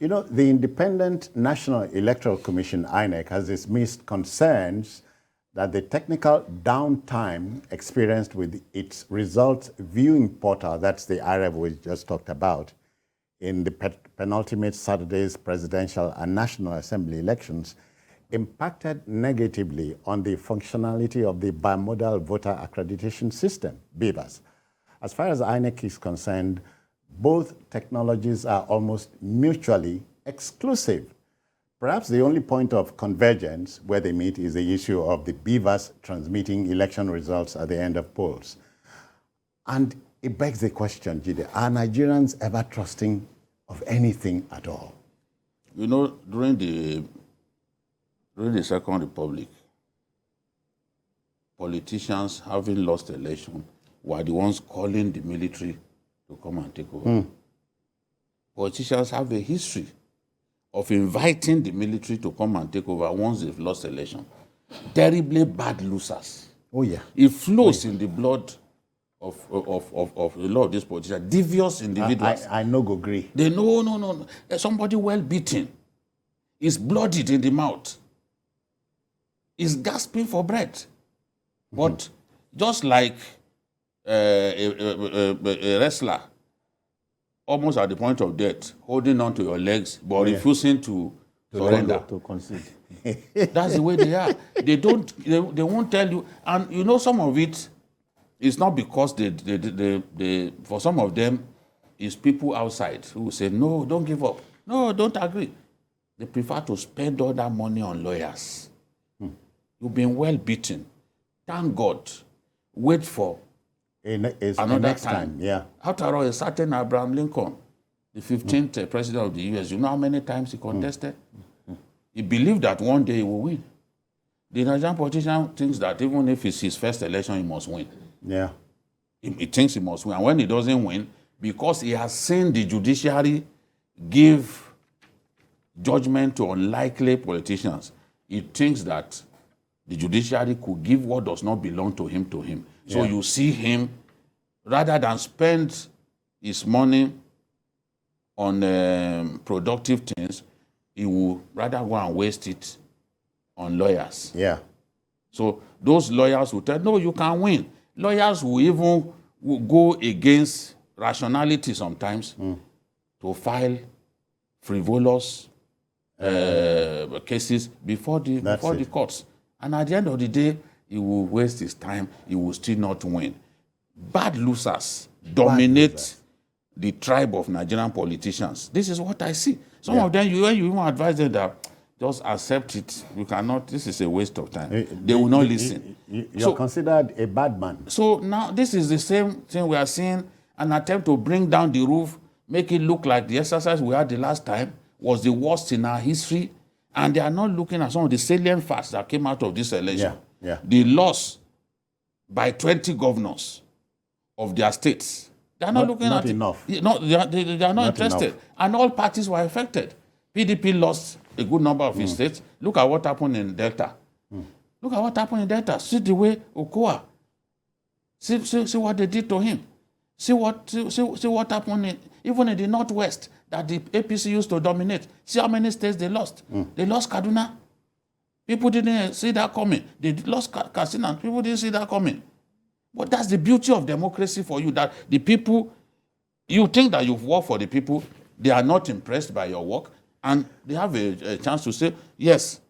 You know, the Independent National Electoral Commission, INEC, has dismissed concerns that the technical downtime experienced with its results viewing portal, that's the IReV we just talked about, in the penultimate Saturday's presidential and National Assembly elections, impacted negatively on the functionality of the Bimodal Voter Accreditation System, BVAS. As far as INEC is concerned, both technologies are almost mutually exclusive. Perhaps the only point of convergence where they meet is the issue of the BVAS transmitting election results at the end of polls. And it begs the question, Jide, are Nigerians ever trusting of anything at all? You know, during the Second Republic, politicians having lost the election were the ones calling the military to come and take over. Politicians have a history of inviting the military to come and take over once they've lost the election. Terribly bad losers. Oh, yeah. It flows in the blood of a lot of these politicians, devious individuals. I no go agree. They know, no. Somebody well beaten is bloodied in the mouth, is gasping for breath. But just like a wrestler, almost at the point of death, holding on to your legs, but refusing to surrender. To concede. That's the way they are. They won't tell you. And you know, some of it is not because for some of them, it's people outside who will say, no, don't give up. No, don't agree. They prefer to spend all that money on lawyers. You've been well beaten. Thank God. Wait for another next time. Yeah. After all, a certain Abraham Lincoln, the 15th president of the U.S., you know how many times he contested? He believed that one day he will win. The Nigerian politician thinks that even if it's his first election, he must win. Yeah. He thinks he must win. And when he doesn't win, because he has seen the judiciary give judgment to unlikely politicians, he thinks that the judiciary could give what does not belong to him. So you see him, rather than spend his money on productive things, he will rather go and waste it on lawyers. Yeah. So those lawyers will tell, no, you can win. Lawyers will even go against rationality sometimes to file frivolous cases before the courts. And at the end of the day, he will waste his time. He will still not win. Bad losers dominate the tribe of Nigerian politicians. This is what I see. Some of them, when you even advise them that just accept it, you cannot, this is a waste of time. They will not listen. You're considered a bad man. So now this is the same thing we are seeing, an attempt to bring down the roof, make it look like the exercise we had the last time was the worst in our history. And they are not looking at some of the salient facts that came out of this election. Yeah. The loss by 20 governors of their states. They are not looking at enough. it. No, they are not interested. Enough. And all parties were affected. PDP lost a good number of its states. Look at what happened in Delta. Look at what happened in Delta. See the way Okoa. See what they did to him. See what happened even in the Northwest that the APC used to dominate. See how many states they lost. They lost Kaduna. People didn't see that coming. They lost Katsina. People didn't see that coming. But that's the beauty of democracy for you, that the people, you think that you've worked for the people, they are not impressed by your work, and they have a chance to say, yes,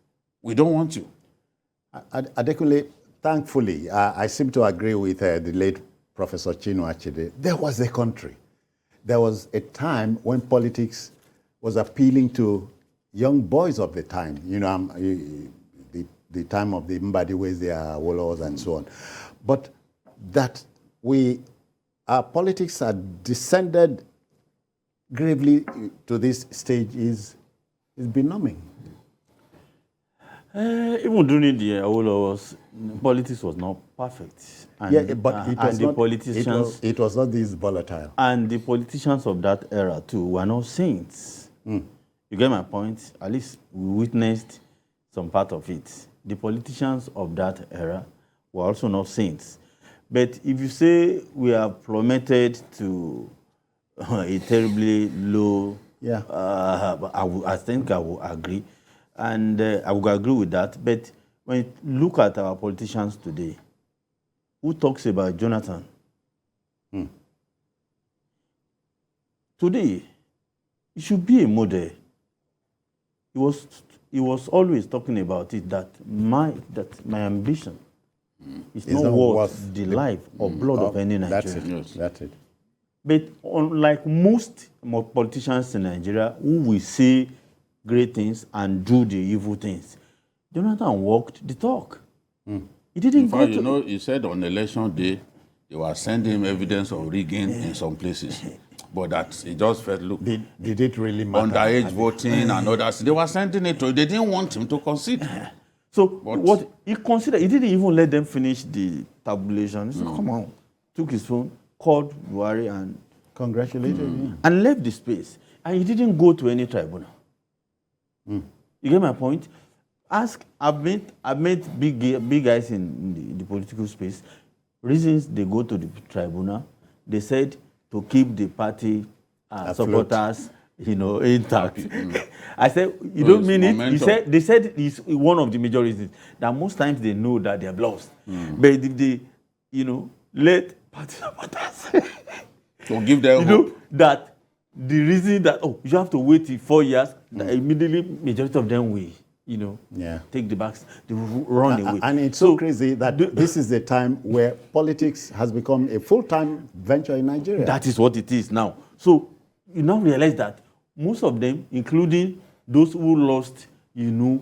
we don't want you. Adekunle, thankfully, I seem to agree with the late Professor Chinua Achebe. There was a country. There was a time when politics was appealing to young boys of the time. You know, the time of the Mbadiwes, the Awolows, and so on. But that our politics had descended gravely to this stage is benumbing. Even during the Awolows, politics was not perfect. And, but it was not this volatile. And the politicians of that era too were not saints. You get my point? At least we witnessed some part of it. The politicians of that era were also not saints. But if you say we are plummeted to a terribly low Yeah. But I think I will agree. And I will agree with that. But when you look at our politicians today, who talks about Jonathan? Today, it should be a model. He was always talking about it, that my ambition is not worth the life or blood of any Nigerian. That's it. But unlike most politicians in Nigeria who will say great things and do the evil things, Jonathan walked the talk. He didn't In fact, go to... he said on election day, they were sending him evidence of rigging in some places. But that he just felt, look, Did it really matter? underage voting and others, they were sending it to him. They didn't want him to concede. So what he considered, he didn't even let them finish the tabulation. He said, come on, took his phone, called Buhari and Congratulated him. and left the space. And he didn't go to any tribunal. You get my point? I've met big guys in the political space. Reasons they go to the tribunal, they said to keep the party supporters, intact. I said, you don't mean momentum. it? They said it's one of the major reasons that most times they know that they have lost. But if they, let party supporters To give them hope. that the reason that you have to wait till 4 years, that immediately majority of them will, take the backs, they will run away. And it's so crazy that this is the time where politics has become a full-time venture in Nigeria. That is what it is now. So you now realize that most of them, including those who lost, who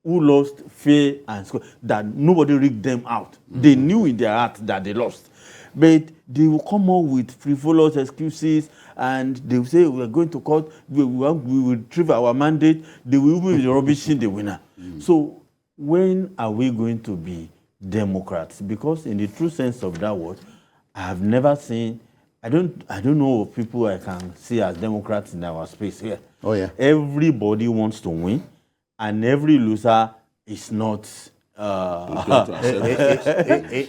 lost fair and score, that nobody rigged them out. They knew in their heart that they lost. But they will come up with frivolous excuses and they will say, we're going to court, we will retrieve our mandate, they will be rubbishing the winner. So when are we going to be Democrats? Because in the true sense of that word, I have never seen, I don't know of people I can see as Democrats in our space here. Oh, yeah. Everybody wants to win, and every loser is not...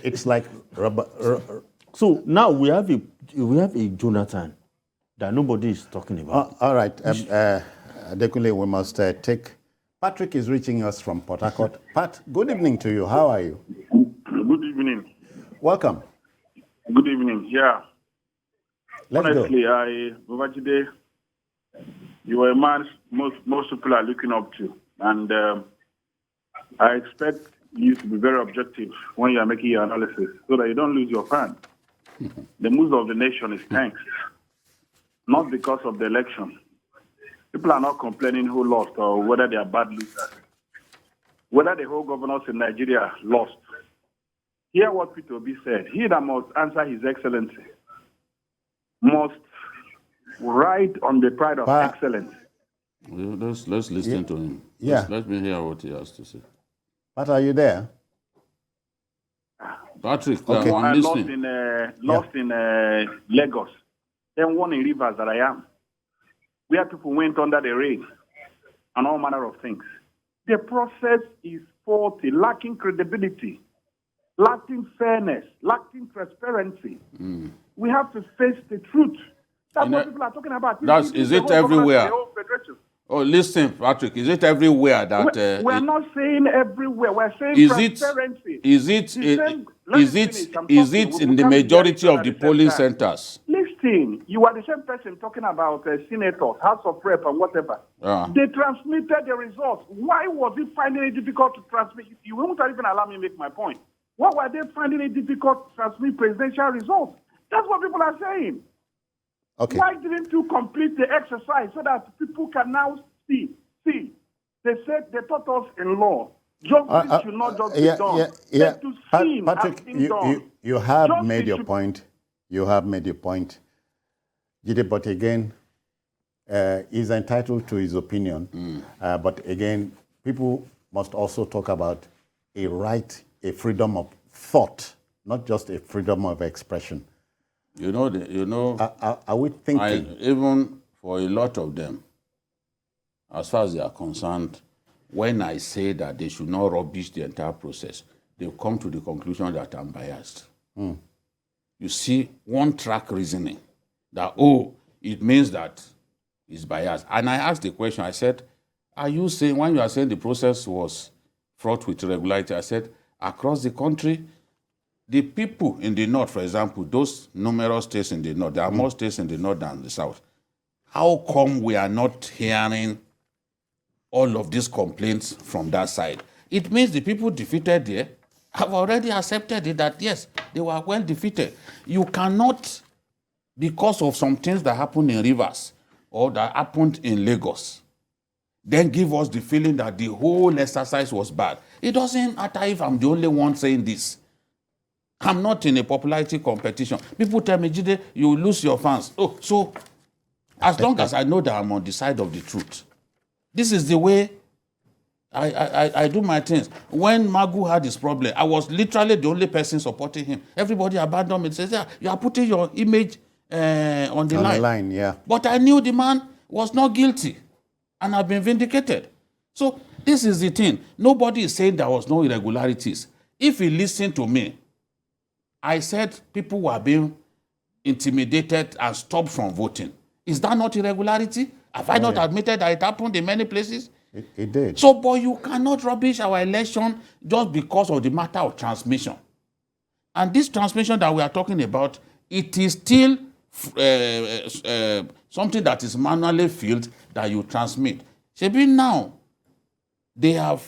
It's like So now we have a Jonathan that nobody is talking about. all right. Adekunle, we must take... Patrick is reaching us from Port Harcourt. Pat, good evening to you. How are you? Good evening. Welcome. Good evening. Yeah. Let's Honestly, go. Babajide, you are a man most people are looking up to. And I expect you to be very objective when you are making your analysis so that you don't lose your fan. The mood of the nation is tense, not because of the election. People are not complaining who lost or whether they are bad losers. Whether the whole governors in Nigeria lost. Hear what Peter Obi said. He that must answer His Excellency must ride on the pride of excellence. Let's listen to him. Yeah. Let me hear what he has to say. Pat, are you there? Patrick, Okay. I'm I listening. lost in Lagos. Then one in Rivers that I am. Where people went under the rain and all manner of things. The process is faulty, lacking credibility, lacking fairness, lacking transparency. We have to face the truth. That's what people are talking about. Is it everywhere? Oh, listen, Patrick, is it everywhere that... we're not saying everywhere. We're saying is transparency. Is it in the majority of the polling centers? Listen, you are the same person talking about senators, House of Rep, and whatever. They transmitted the results. Why was it finding it difficult to transmit? You won't even allow me to make my point. Why were they finding it difficult to transmit presidential results? That's what people are saying. Okay. Why didn't you complete the exercise so that people can now see? See, they said they taught us in law. Justice should not just be done. Yeah. To sin Patrick, you have made your point. You have made your point. Jide, but again, he's entitled to his opinion. But again, people must also talk about a right, a freedom of thought, not just a freedom of expression. Are we thinking? Even for a lot of them, as far as they are concerned, when I say that they should not rubbish the entire process, they've come to the conclusion that I'm biased. You see, one-track reasoning, that, it means that is biased. And I asked the question, I said, are you saying, when you are saying the process was fraught with irregularity, I said, across the country, the people in the north, for example, those numerous states in the north, there are more states in the north than the south. How come we are not hearing all of these complaints from that side? It means the people defeated there have already accepted it that, yes, they were well defeated. You cannot, because of some things that happened in Rivers or that happened in Lagos, then give us the feeling that the whole exercise was bad. It doesn't matter if I'm the only one saying this. I'm not in a popularity competition. People tell me, Jide, you lose your fans. Oh, so as long as I know that I'm on the side of the truth, this is the way I do my things. When Magu had this problem, I was literally the only person supporting him. Everybody abandoned me. Says, yeah, you are putting your image on the line. Yeah. But I knew the man was not guilty, and I've been vindicated. So this is the thing. Nobody is saying there was no irregularities. If you listen to me, I said people were being intimidated and stopped from voting. Is that not irregularity? Have I not admitted that it happened in many places? It did. So, but you cannot rubbish our election just because of the matter of transmission. And this transmission that we are talking about, it is still something that is manually filled that you transmit. Shebi now, they have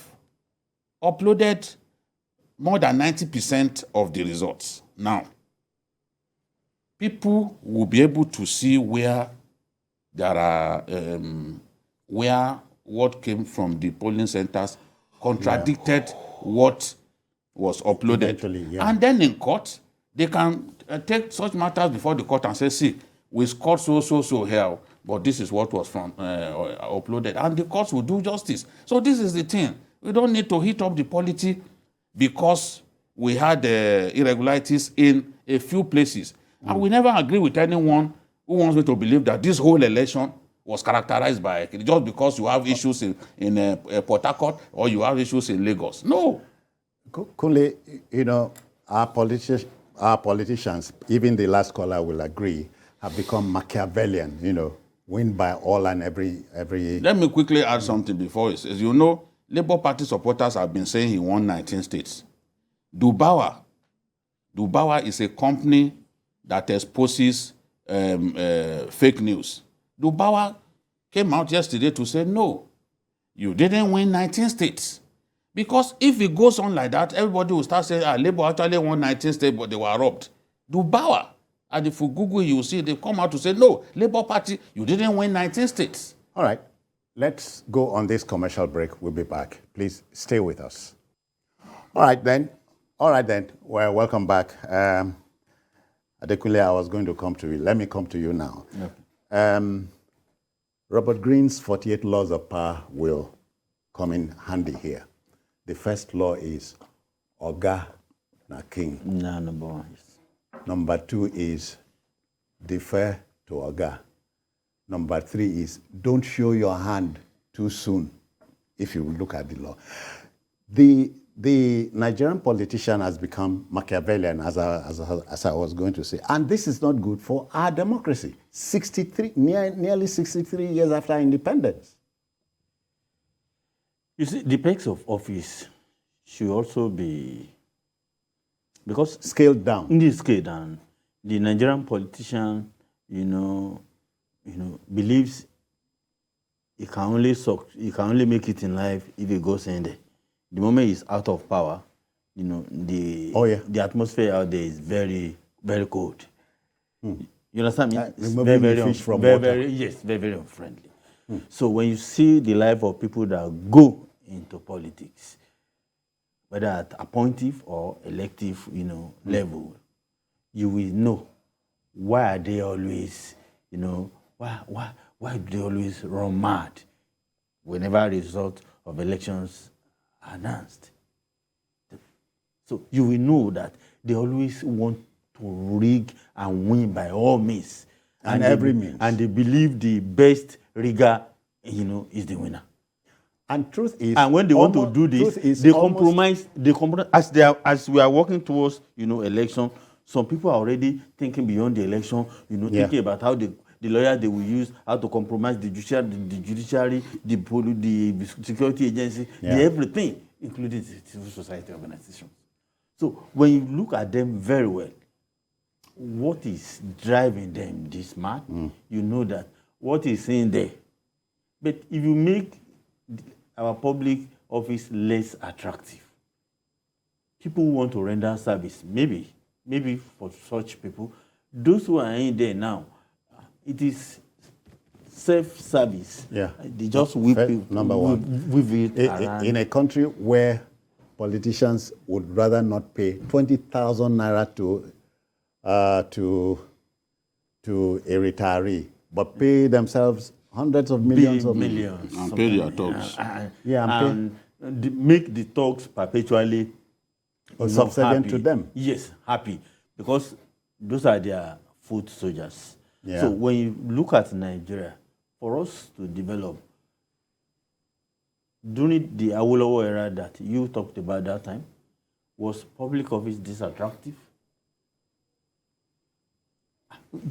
uploaded more than 90% of the results. Now, people will be able to see where there are, where what came from the polling centers contradicted what was uploaded. Eventually, yeah. And then in court, they can take such matters before the court and say, see, we scored so here, but this is what was from uploaded. And the courts will do justice. So this is the thing. We don't need to heat up the polity because we had irregularities in a few places. And we never agree with anyone who wants me to believe that this whole election was characterized by just because you have issues in Port Harcourt or you have issues in Lagos. No. Kunle, you know, our politicians, even the last caller will agree, have become Machiavellian, you know, win by all and every. Let me quickly add something before it says, you know, Labour Party supporters have been saying he won 19 states. Dubawa is a company that exposes fake news. Dubawa came out yesterday to say, no, you didn't win 19 states. Because if it goes on like that, everybody will start saying, Labour actually won 19 states, but they were robbed. Dubawa, and if you Google, you will see they come out to say, no, Labour Party, you didn't win 19 states. All right, let's go on this commercial break. We'll be back. Please stay with us. All right, then. Well, welcome back. Adekunle, I was going to come to you. Let me come to you now. Okay. Robert Greene's 48 laws of power will come in handy here. The first law is Oga na King. Number one. Number 2 is defer to Oga. Number 3 is don't show your hand too soon, if you look at the law. The Nigerian politician has become Machiavellian, as I was going to say, and this is not good for our democracy. Nearly 63 years after independence. You see, the perks of office should also be, because scaled down. Scaled down. The Nigerian politician, believes he can only make it in life if he goes in there. The moment he's out of power, the atmosphere out there is very, very cold. You understand me? Very unfriendly. So when you see the life of people that go into politics, whether at appointive or elective, level, you will know why are they always, why do they always run mad whenever a result of elections are announced. So you will know that they always want to rig and win by all means. And every means. And they believe the best rigger, is the winner. And truth is, and when they want to do this, they compromise. As we are working towards, election. Some people are already thinking beyond the election. Thinking about how they the lawyer they will use, how to compromise the judiciary, the security agency, the everything, including the civil society organizations. So when you look at them very well, what is driving them this mad, you know that what is in there. But if you make our public office less attractive, people who want to render service, maybe for such people, those who are in there now, it is self-service. Yeah. They just whip it, number one. weave it around. In a country where politicians would rather not pay 20,000 naira to a retiree, but pay themselves hundreds of millions millions and pay their talks. and make the talks perpetually subservient to them. Yes, happy, because those are their foot soldiers. Yeah. So when you look at Nigeria, for us to develop, during the Awolowo era that you talked about that time, was public office this attractive?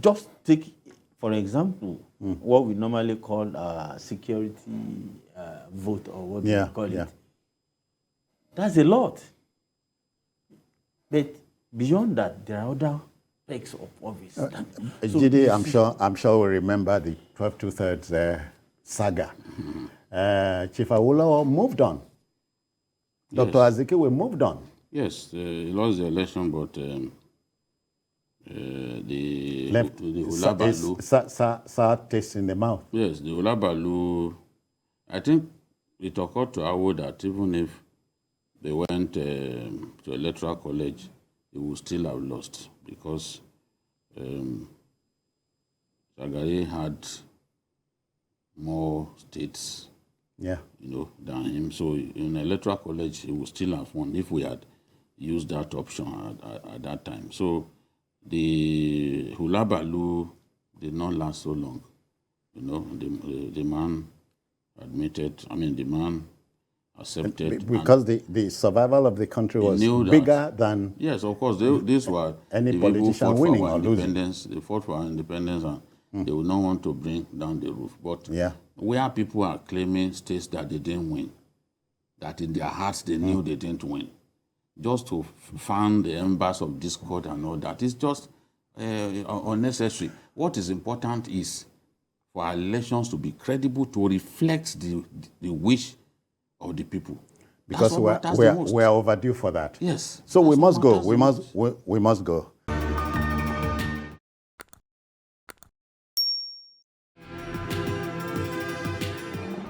Just take, for example, what we normally call security vote, or what we call it. That's a lot. But beyond that, there are other perks of office. Jide, I'm sure we remember the 12 2/3 saga. Chief Awolowo moved on. Yes. Dr. Azikiwe moved on. Yes, he lost the election, but the Ulabalu. Sour taste in the mouth. Yes, the Ulabalu. I think it occurred to Awo that even if they went to Electoral College, he would still have lost, because Shagari had more states, than him. So in Electoral College, he would still have won if we had used that option at that time. So the Hulabalu did not last so long. The man admitted, the man accepted. Because the survival of the country was bigger than... Yes, of course. These were any politician winning or losing. They fought for our independence, and they would not want to bring down the roof. But where people are claiming states that they didn't win, that in their hearts they knew they didn't win, just to fan the embers of discord and all that, is just unnecessary. What is important is for our elections to be credible, to reflect the wish of the people. Because we are overdue for that. Yes. So we must go. We must go.